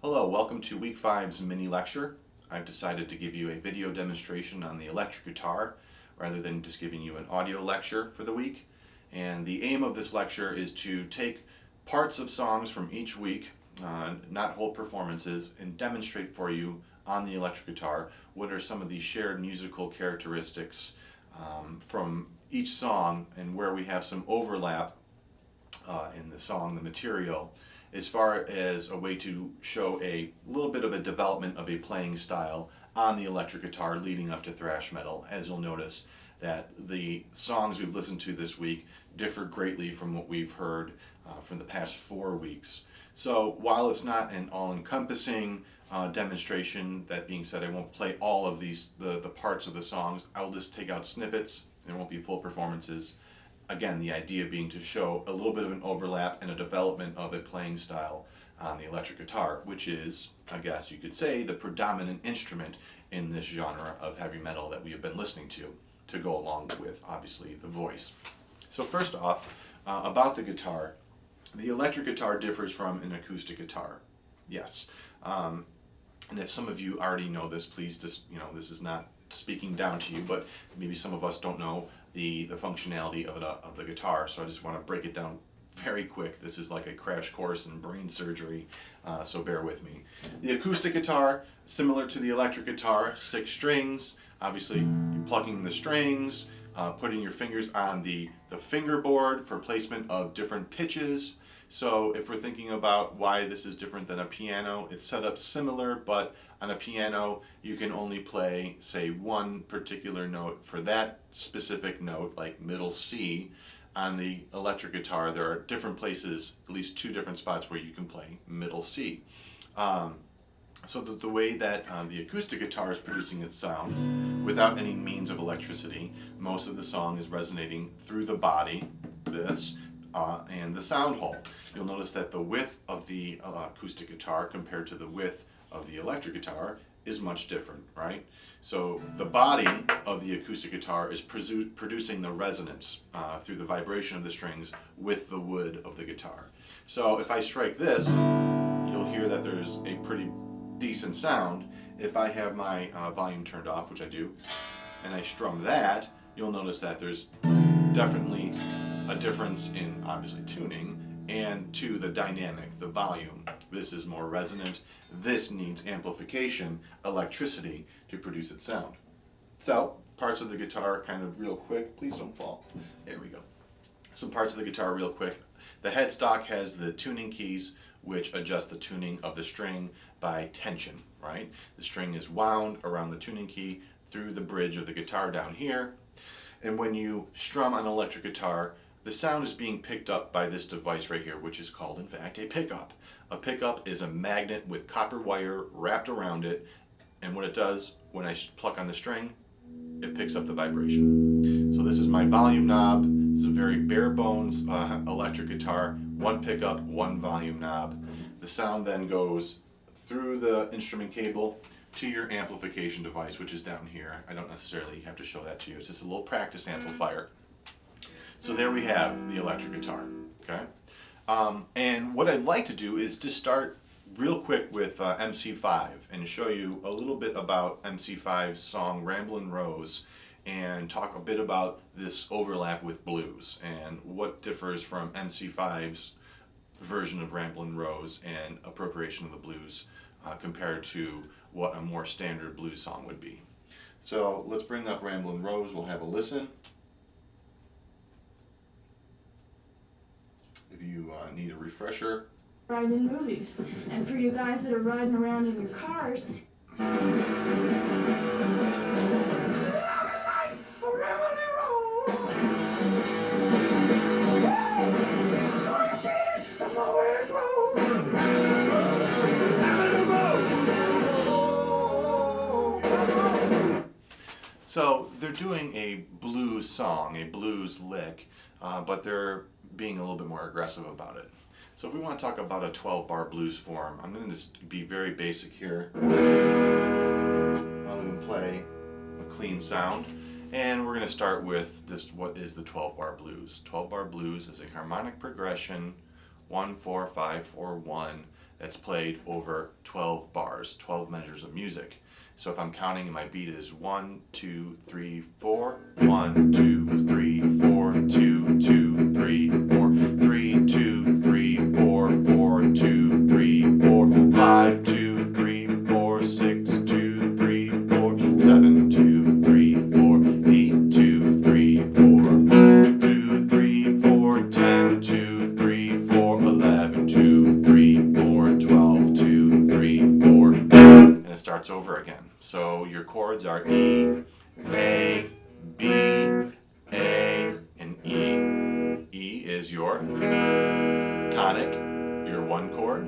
Hello, welcome to week 5's mini lecture. I've decided to give you a video demonstration on the electric guitar rather than just giving you an audio lecture for the week. And the aim of this lecture is to take parts of songs from each week, not whole performances, and demonstrate for you on the electric guitar what are some of the shared musical characteristics from each song and where we have some overlap in the song, the material, as far as a way to show a little bit of a development of a playing style on the electric guitar leading up to thrash metal. As you'll notice that the songs we've listened to this week differ greatly from what we've heard from the past 4 weeks. So while it's not an all-encompassing demonstration, that being said, I won't play all of the parts of the songs. I will just take out snippets. There won't be full performances. Again, the idea being to show a little bit of an overlap and a development of a playing style on the electric guitar, which is, I guess you could say, the predominant instrument in this genre of heavy metal that we have been listening to go along with, obviously, the voice. So first off, about the guitar, the electric guitar differs from an acoustic guitar. Yes. And if some of you already know this, please just, this is not speaking down to you, but maybe some of us don't know the functionality of the guitar, so I just want to break it down very quick. This is like a crash course in brain surgery, so bear with me. The acoustic guitar, similar to the electric guitar, 6 strings. Obviously, you're plucking the strings, putting your fingers on the fingerboard for placement of different pitches. So if we're thinking about why this is different than a piano, it's set up similar, but on a piano you can only play, say, one particular note for that specific note, like middle C. On the electric guitar there are different places, at least 2 different spots where you can play middle C. So the way that the acoustic guitar is producing its sound without any means of electricity, most of the song is resonating through the body, this, and the sound hole. You'll notice that the width of the acoustic guitar compared to the width of the electric guitar is much different, right? So the body of the acoustic guitar is producing the resonance through the vibration of the strings with the wood of the guitar. So if I strike this, you'll hear that there's a pretty decent sound. If I have my volume turned off, which I do, and I strum that, you'll notice that there's definitely a difference in, obviously, tuning and to the dynamic, the volume. This is more resonant. This needs amplification, electricity, to produce its sound. So, parts of the guitar kind of real quick. Please don't fall. There we go. Some parts of the guitar real quick. The headstock has the tuning keys, which adjust the tuning of the string by tension, right? The string is wound around the tuning key through the bridge of the guitar down here. And when you strum on an electric guitar, the sound is being picked up by this device right here, which is called, in fact, a pickup. A pickup is a magnet with copper wire wrapped around it, and what it does, when I pluck on the string, it picks up the vibration. So this is my volume knob. It's a very bare bones electric guitar, 1 pickup, 1 volume knob. The sound then goes through the instrument cable to your amplification device, which is down here. I don't necessarily have to show that to you. It's just a little practice amplifier. So there we have the electric guitar, okay? And what I'd like to do is to start real quick with MC5 and show you a little bit about MC5's song Ramblin Rose and talk a bit about this overlap with blues and what differs from MC5's version of Ramblin Rose and appropriation of the blues compared to what a more standard blues song would be. So let's bring up Ramblin Rose, we'll have a listen. If you need a refresher. Riding in movies. And for you guys that are riding around in your cars. So they're doing a blues song, a blues lick, but they're being a little bit more aggressive about it. So if we want to talk about a 12-bar blues form, I'm going to just be very basic here. I'm going to play a clean sound, and we're going to start with just what is the 12-bar blues. 12-bar blues is a harmonic progression, 1, 4, 5, 4, 1, that's played over 12 bars, 12 measures of music. So if I'm counting, my beat is 1, 2, 3, 4, 1, 2, 3, 4, 2, 2, 3, 4, 3, 2, 3, 4, 4, 2, 3, 4, 5, 2, 3, 4, 6, 2, 3, 4, 7, 2, 3, 4, 8, 2, 3, 4, 2, 3, 4, 10, 2, 3, 4, 11, 2, 3, 4, 12, 2, 3, 4, and it starts over again. So your chords are E, A, B, A, and E. E is your tonic, your 1 chord,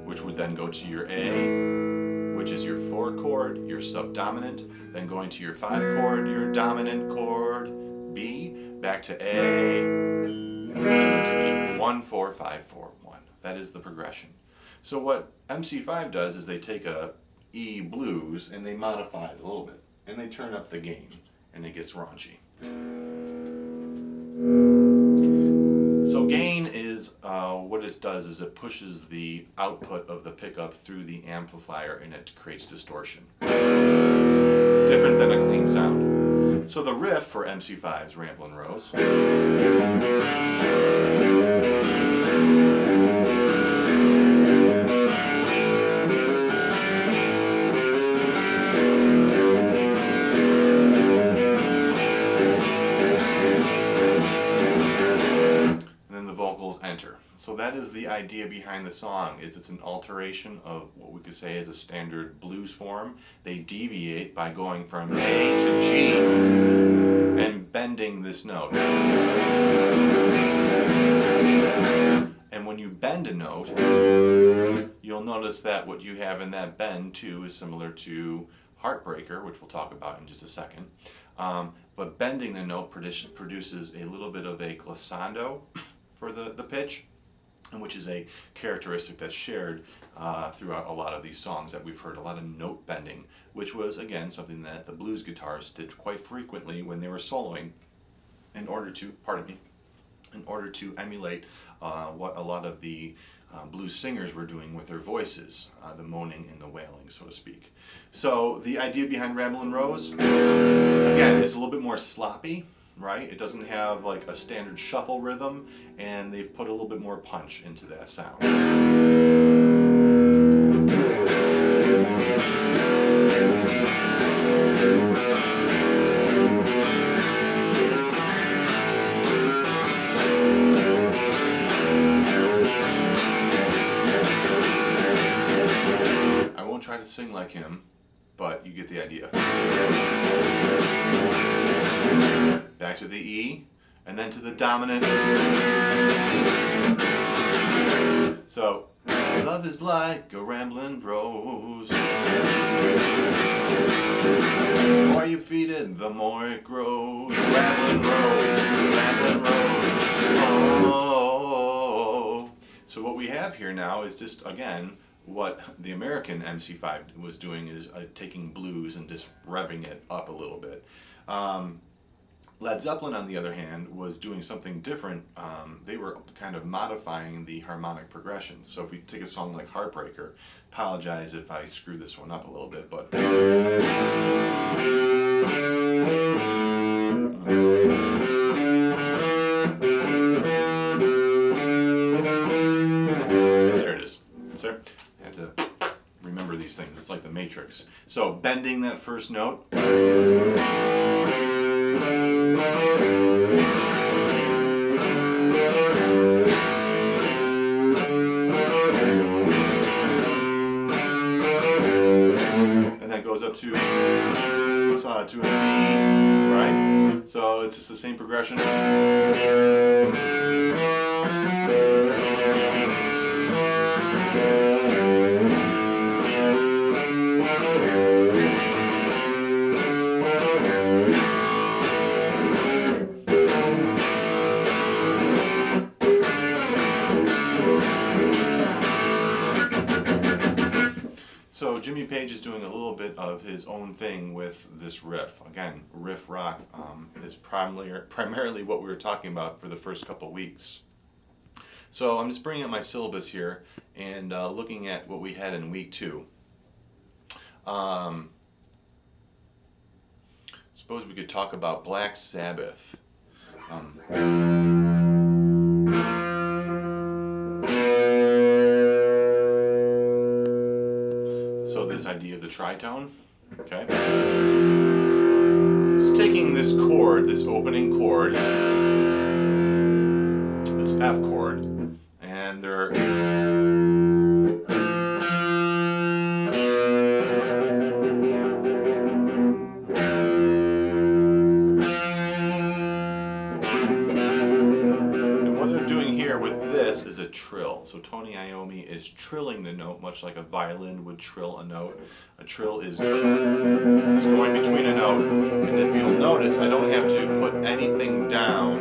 which would then go to your A, which is your 4 chord, your subdominant, then going to your 5 chord, your dominant chord, B, back to A, and then to E. 1, 4, 5, 4, 1. That is the progression. So what MC5 does is they take a E blues and they modify it a little bit, and they turn up the gain, and it gets raunchy. So gain is what it does is it pushes the output of the pickup through the amplifier, and it creates distortion. Different than a clean sound. So the riff for MC5's Ramblin' Rose enter. So that is the idea behind the song. It's an alteration of what we could say is a standard blues form. They deviate by going from A to G and bending this note. And when you bend a note, you'll notice that what you have in that bend too is similar to Heartbreaker, which we'll talk about in just a second. But bending the note produces a little bit of a glissando for the pitch, and which is a characteristic that's shared throughout a lot of these songs that we've heard, a lot of note bending, which was again something that the blues guitarists did quite frequently when they were soloing in order to, emulate what a lot of the blues singers were doing with their voices, the moaning and the wailing, so to speak. So the idea behind Ramblin' Rose, again, is a little bit more sloppy, right? It doesn't have like a standard shuffle rhythm, and they've put a little bit more punch into that sound. I won't try to sing like him, but you get the idea. Back to the E, and then to the dominant. So, love is like a rambling rose. The more you feed it, the more it grows. Ramblin' rose, ramblin' rose. Oh. So what we have here now is just, again, what the American MC5 was doing is taking blues and just revving it up a little bit. Led Zeppelin, on the other hand, was doing something different. They were kind of modifying the harmonic progression. So if we take a song like Heartbreaker, apologize if I screw this one up a little bit, but there it is. So I have to remember these things. It's like the Matrix. So bending that first note. And that goes up to a B, right? So it's just the same progression. So Jimmy Page is doing a little bit of his own thing with this riff. Again, riff rock is primarily what we were talking about for the first couple weeks. So I'm just bringing up my syllabus here and looking at what we had in week 2. Suppose we could talk about Black Sabbath. So this idea of the tritone, okay? It's taking this chord, this opening chord, this F chord, and they're is a trill. So Tony Iommi is trilling the note, much like a violin would trill a note. A trill is going between a note, and if you'll notice, I don't have to put anything down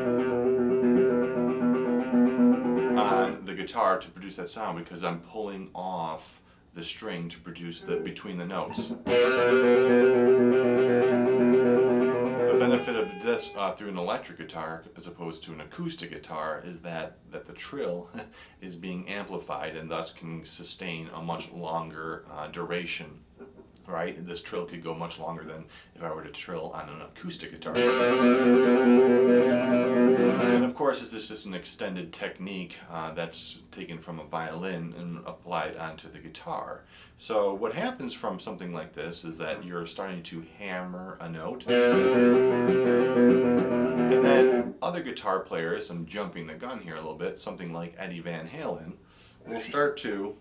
on the guitar to produce that sound because I'm pulling off the string to produce the between the notes. The benefit of this through an electric guitar as opposed to an acoustic guitar is that the trill is being amplified and thus can sustain a much longer duration. Right? This trill could go much longer than if I were to trill on an acoustic guitar. And of course, this is just an extended technique that's taken from a violin and applied onto the guitar. So what happens from something like this is that you're starting to hammer a note. And then other guitar players, I'm jumping the gun here a little bit, something like Eddie Van Halen, will start to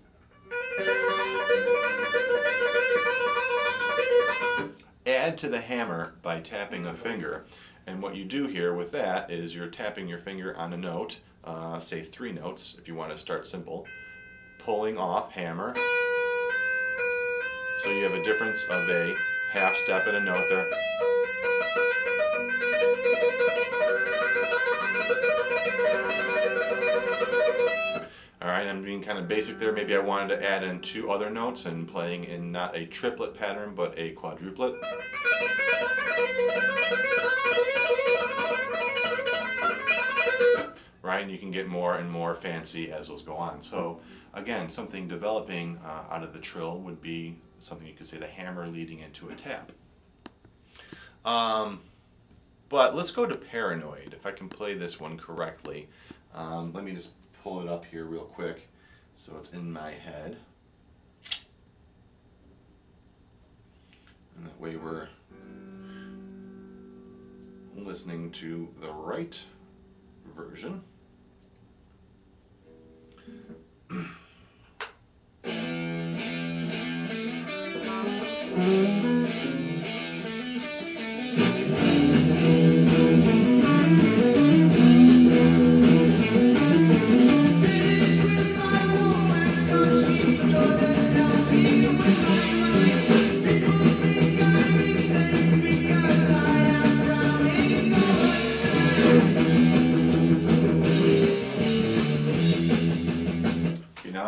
add to the hammer by tapping a finger. And what you do here with that is you're tapping your finger on a note, say 3 notes if you want to start simple, pulling off hammer. So you have a difference of a half step and a note there. Alright, I'm being kind of basic there. Maybe I wanted to add in 2 other notes and playing in not a triplet pattern but a quadruplet. Right, and you can get more and more fancy as those go on. So again, something developing out of the trill would be something you could say the hammer leading into a tap. But let's go to Paranoid, if I can play this one correctly. Let me just pull it up here real quick so it's in my head. And that way we're listening to the right version.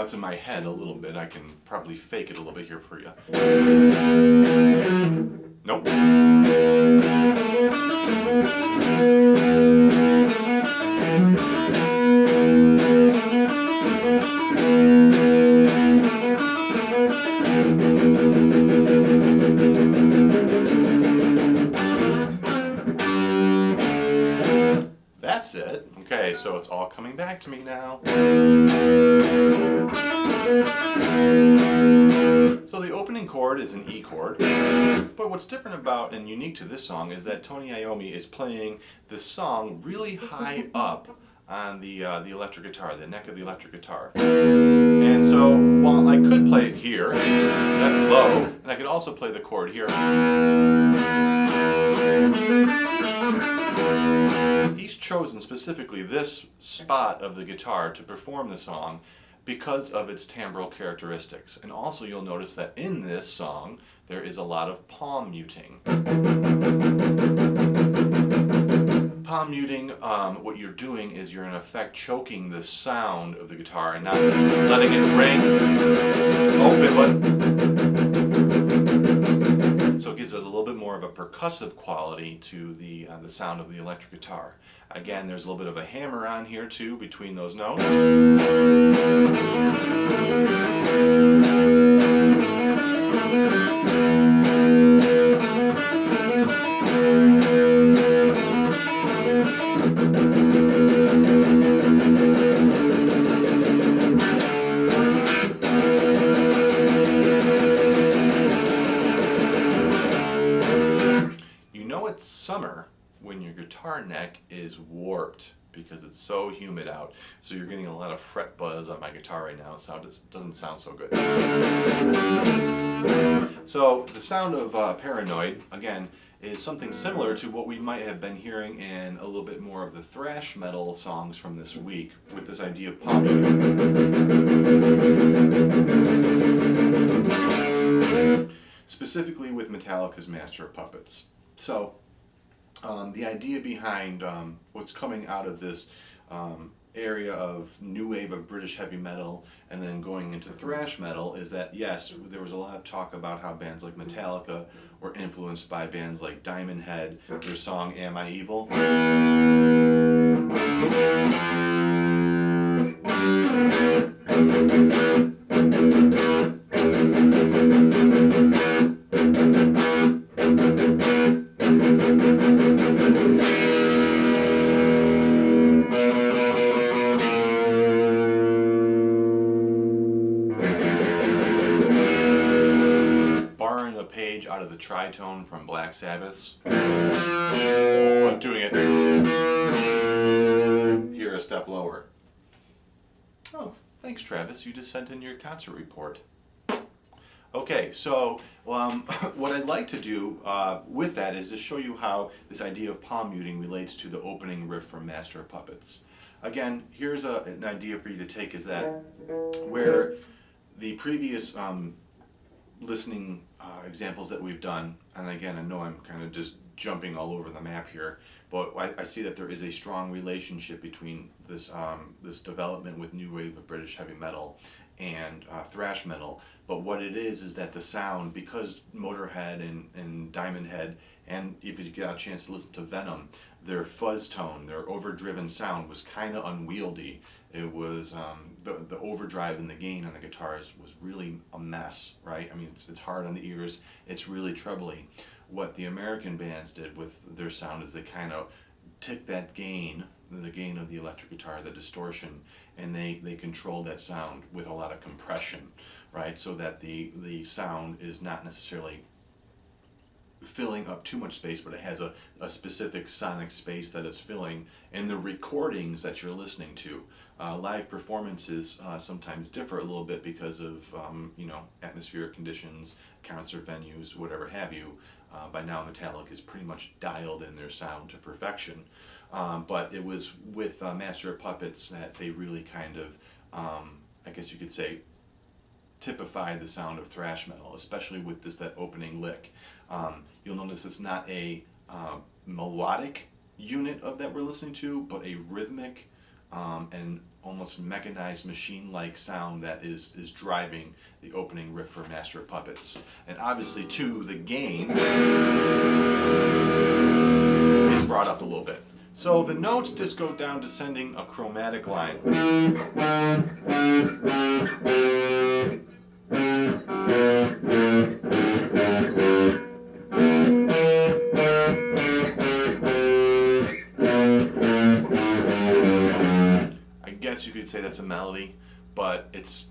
It's in my head a little bit. I can probably fake it a little bit here for you. Nope. That's it. Okay, so it's all coming back to me now. So the opening chord is an E chord, but what's different about and unique to this song is that Tony Iommi is playing the song really high up on the electric guitar, the neck of the electric guitar. And so while I could play it here, that's low, and I could also play the chord here. He's chosen specifically this spot of the guitar to perform the song because of its timbral characteristics. And also you'll notice that in this song there is a lot of palm muting. Palm muting, what you're doing is you're in effect choking the sound of the guitar and not letting it ring open, but so it gives it a little bit more of a percussive quality to the sound of the electric guitar. Again, there's a little bit of a hammer on here too between those notes. You know it's summer when your guitar neck is warped because it's so humid out. So you're getting a lot of fret buzz on my guitar right now, so it doesn't sound so good. So the sound of Paranoid, again, is something similar to what we might have been hearing in a little bit more of the thrash metal songs from this week, with this idea of palm muting. Specifically with Metallica's Master of Puppets. So the idea behind what's coming out of this area of new wave of British heavy metal and then going into thrash metal is that, yes, there was a lot of talk about how bands like Metallica were influenced by bands like Diamond Head, their song Am I Evil? Out of the tritone from Black Sabbath's. I'm doing it here a step lower. Oh, thanks Travis, you just sent in your concert report. Okay, so what I'd like to do with that is to show you how this idea of palm muting relates to the opening riff from Master of Puppets. Again, here's an idea for you to take, is that where the previous listening examples that we've done, and again, I know I'm kind of just jumping all over the map here, but I see that there is a strong relationship between this this development with new wave of British heavy metal and thrash metal. But what it is that the sound, because Motörhead and Diamond Head, and if you get a chance to listen to Venom, their fuzz tone, their overdriven sound was kind of unwieldy. It was the overdrive and the gain on the guitars was really a mess, right? I mean, it's hard on the ears. It's really trebly. What the American bands did with their sound is they kind of took that gain, the gain of the electric guitar, the distortion, and they controlled that sound with a lot of compression, right? So that the sound is not necessarily filling up too much space, but it has a specific sonic space that it's filling in the recordings that you're listening to. Live performances sometimes differ a little bit because of atmospheric conditions, concert venues, whatever have you. By now Metallica is pretty much dialed in their sound to perfection. But it was with Master of Puppets that they really kind of, I guess you could say, typified the sound of thrash metal, especially with that opening lick. You'll notice it's not a melodic unit that we're listening to, but a rhythmic and almost mechanized machine-like sound that is driving the opening riff for Master of Puppets. And obviously too, the gain is brought up a little bit. So the notes just go down descending a chromatic line. You could say that's a melody, but it's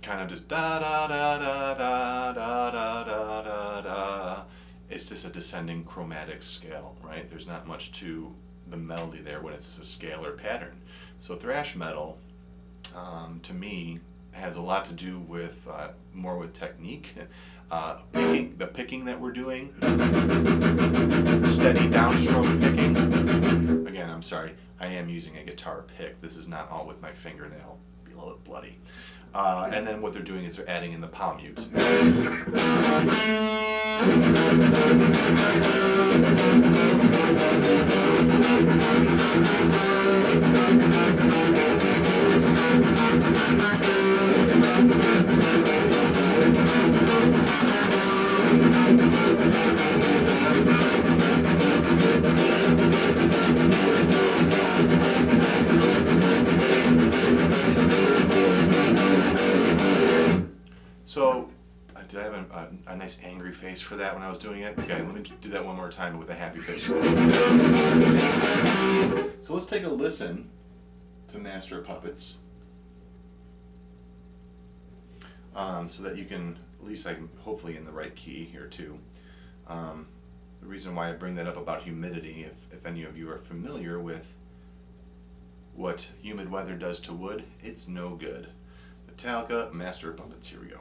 kind of just da da da da da da da da da da. It's just a descending chromatic scale, right? There's not much to the melody there when it's just a scalar pattern. So thrash metal, to me, has a lot to do with more with technique, the picking that we're doing, steady downstroke picking. Again, I'm sorry, I am using a guitar pick. This is not all with my fingernail. Be a little bit bloody. And then what they're doing is they're adding in the palm mute. Did I have a nice angry face for that when I was doing it? Okay, let me do that one more time with a happy face. So let's take a listen to Master of Puppets. So that you can, at least I'm hopefully in the right key here too. The reason why I bring that up about humidity, if any of you are familiar with what humid weather does to wood, it's no good. Metallica, Master of Puppets, here we go.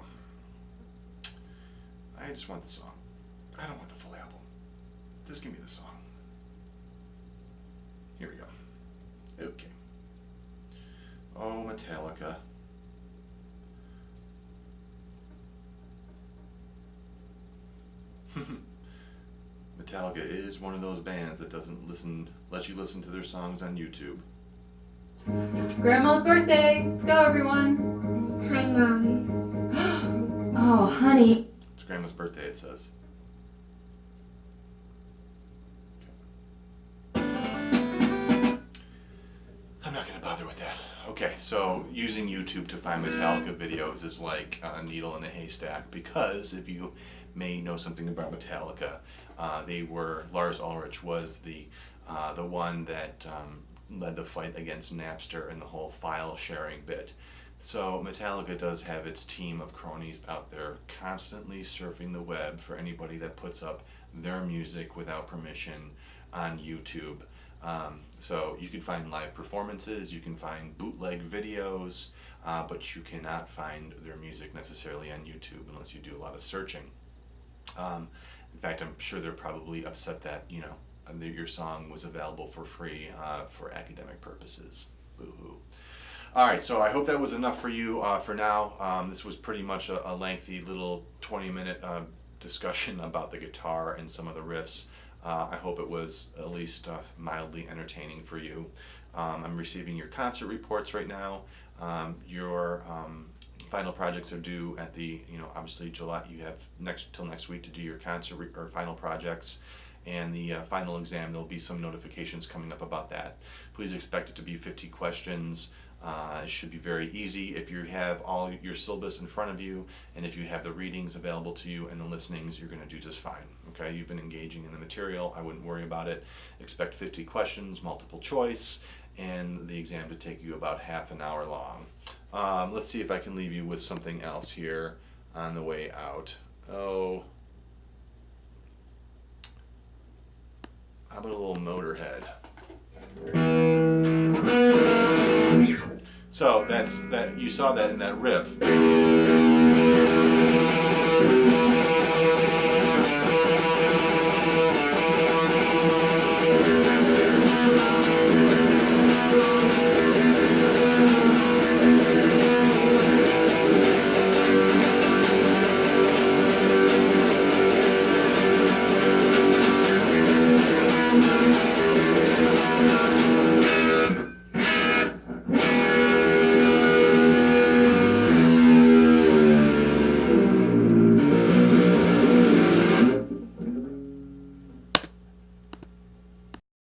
I just want the song. I don't want the full album. Just give me the song. Here we go. Okay. Oh, Metallica. Metallica is one of those bands that doesn't let you listen to their songs on YouTube. Grandma's birthday. Let's go, everyone. Hi, Mom. Oh, honey. It's Grandma's birthday, it says. I'm not going to bother with that. Okay, so using YouTube to find Metallica videos is like a needle in a haystack, because if you may know something about Metallica, Lars Ulrich was the one that led the fight against Napster and the whole file sharing bit. So Metallica does have its team of cronies out there constantly surfing the web for anybody that puts up their music without permission on YouTube. So you can find live performances, you can find bootleg videos, but you cannot find their music necessarily on YouTube unless you do a lot of searching. In fact, I'm sure they're probably upset that, you know, your song was available for free for academic purposes. Boo-hoo. All right, so I hope that was enough for you for now. This was pretty much a lengthy little 20-minute discussion about the guitar and some of the riffs. I hope it was at least mildly entertaining for you. I'm receiving your concert reports right now. Your final projects are due at the, obviously July. You have till next week to do your concert or final projects. And the final exam, there'll be some notifications coming up about that. Please expect it to be 50 questions. It should be very easy if you have all your syllabus in front of you, and if you have the readings available to you and the listenings, you're going to do just fine. Okay, you've been engaging in the material. I wouldn't worry about it. Expect 50 questions, multiple choice, and the exam to take you about half an hour long. Let's see if I can leave you with something else here on the way out. Oh, how about a little Motörhead? So you saw that in that riff.